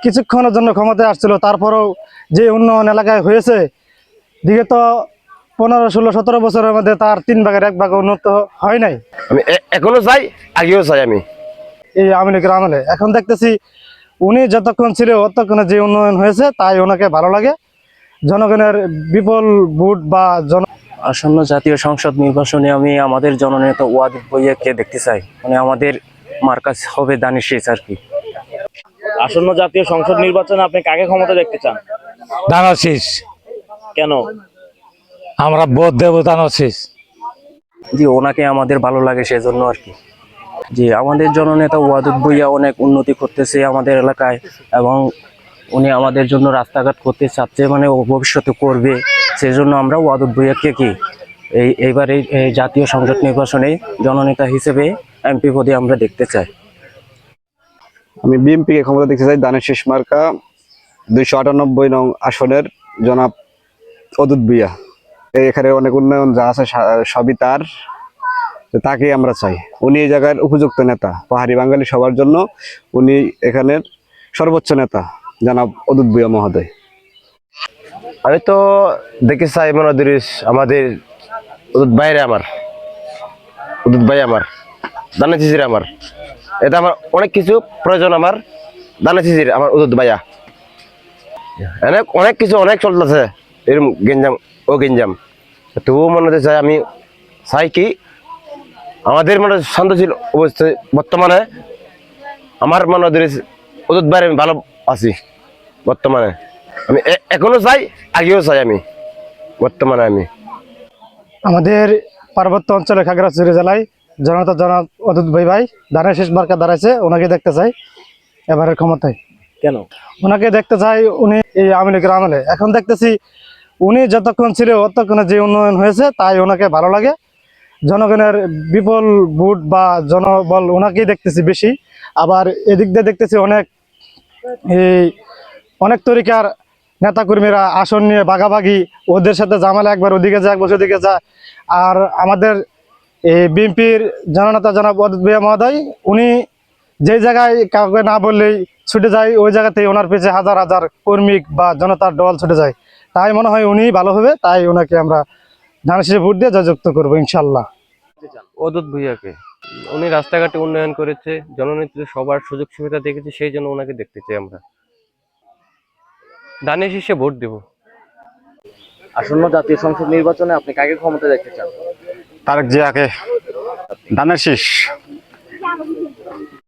কিছুক্ষণের জন্য ক্ষমতায় আসছিল, তারপরেও যে উন্নয়ন এলাকায় হয়েছে বিগত 15, 16, 17 বছরের মধ্যে তার 3 ভাগের 1 ভাগ উন্নত হয় নাই। আমি এখনো চাই, আগেও চাই। আমি এই আওয়ামী লীগের আমলে এখন দেখতেছি উনি যতক্ষণ ছিল ততক্ষণে যে উন্নয়ন হয়েছে তাই ওনাকে ভালো লাগে। জনগণের বিপুল ভোট বা আসন্ন জাতীয় সংসদ নির্বাচনে আমি আমাদের জননেতা ওয়াদুদ ভূঁইয়াকে দেখতে চাই। মানে আমাদের মার্কাজ হবে দানিশ শীষ আর কি। আসন্ন জাতীয় সংসদ নির্বাচনে আপনি কাকে ক্ষমতা দেখতে চান? দানিশ শীষ। কেন? আমরা ভোট দেব দানিশ শীষ। জি, ওনাকে আমাদের ভালো লাগে সেজন্য আর কি। জি, আমাদের জননেতা ওয়াদুদ ভূঁইয়া অনেক উন্নতি করতেছে আমাদের এলাকায়, এবং উনি আমাদের জন্য রাস্তাঘাট করতে চাচ্ছে, মানে ও ভবিষ্যতে করবে। সেজন্য আমরা ওয়াদুদ ভূঁইয়াকে কি এইবার এই জাতীয় সংসদ নির্বাচনে জননেতা হিসেবে এমপি পদে আমরা দেখতে চাই। আমি বিএনপি কে ক্ষমতা দেখতে চাই। দানিশ শীষ মার্কা 298 নং আসনের জনাব ওয়াদুদ ভূঁইয়া। এখানে অনেক উন্নয়ন যা আছে সবই তাকেই আমরা চাই। উনি এই জায়গার উপযুক্ত নেতা, পাহাড়ি বাঙালি সবার জন্য উনি এখানের সর্বোচ্চ নেতা জনাব ওয়াদুদ ভূঁইয়া মহোদয়। আমি তো দেখতে চাই আমাদের ওদুদ ভাইরে, আমার ওদুদ ভাই, আমার দানিশ শীষের, আমার এটা আমার অনেক কিছু প্রয়োজন। আমার দানিশ শীষের, আমার ওদুদ ভাইয়া অনেক কিছু অনেক চলতেছে এরকম গেঞ্জাম গেঞ্জাম। তবুও মনে হতে চাই, আমি চাই কি আমাদের মানে শান্তশীল অবস্থায় বর্তমানে আমার মনে হয় ওদুদ ভাইয়ের আমি ভালো আছি বর্তমানে। আমি এখনো চাই, আগেও চাই। আমি বর্তমানে আমি আমাদের পার্বত্য অঞ্চলে খাগড়াছড়ি জেলায় জনতা জনাব ওয়াদুদ ভাই দানিশ শীষ মার্কা দাঁড়াইছে, ওনাকে দেখতে চাই এবারের ক্ষমতায়। কেন? ওনাকে দেখতে চাই উনি এই আওয়ামী লীগের আমলে এখন দেখতেছি উনি যতক্ষণ ছিল ততক্ষণে যে উন্নয়ন হয়েছে তাই ওনাকে ভালো লাগে। জনগণের বিপুল ভোট বা জনবল ওনাকেই দেখতেছি বেশি। আবার এদিক দিয়ে দেখতেছি অনেক তরিকার নেতাকর্মীরা আসন নিয়ে ভাগাভাগি, ওদের সাথে ঝামেলা, একবার ওদিকে যায় একবার ওদিকে যায়। আর আমাদের এই বিএনপির জননেতা জনাব ওয়াদুদ ভূঁইয়া মহোদয়, উনি যে জায়গায় কাউকে না বললেই ছুটে যায়, ওই জায়গাতেই ওনার পেছনে হাজার হাজার কর্মী বা জনতার দল ছুটে যায়। তাই মনে হয় উনি ভালো হবে, তাই ওনাকে আমরা দানিশ শীষে ভোট দিয়ে জয়যুক্ত করবো ইনশাল্লাহ। ওয়াদুদ ভূঁইয়াকে, উনি রাস্তাঘাটে উন্নয়ন করেছে, জননেত্রী সবার সুযোগ সুবিধা দেখেছে, সেই জন্য ওনাকে দেখতে চাই আমরা। দানিশ শীষে ভোট দেব। আসন্ন জাতীয় সংসদ নির্বাচনে আপনি কাকে ক্ষমতা দেখতে চান? তারেক জিয়াকে। দানিশ শীষ।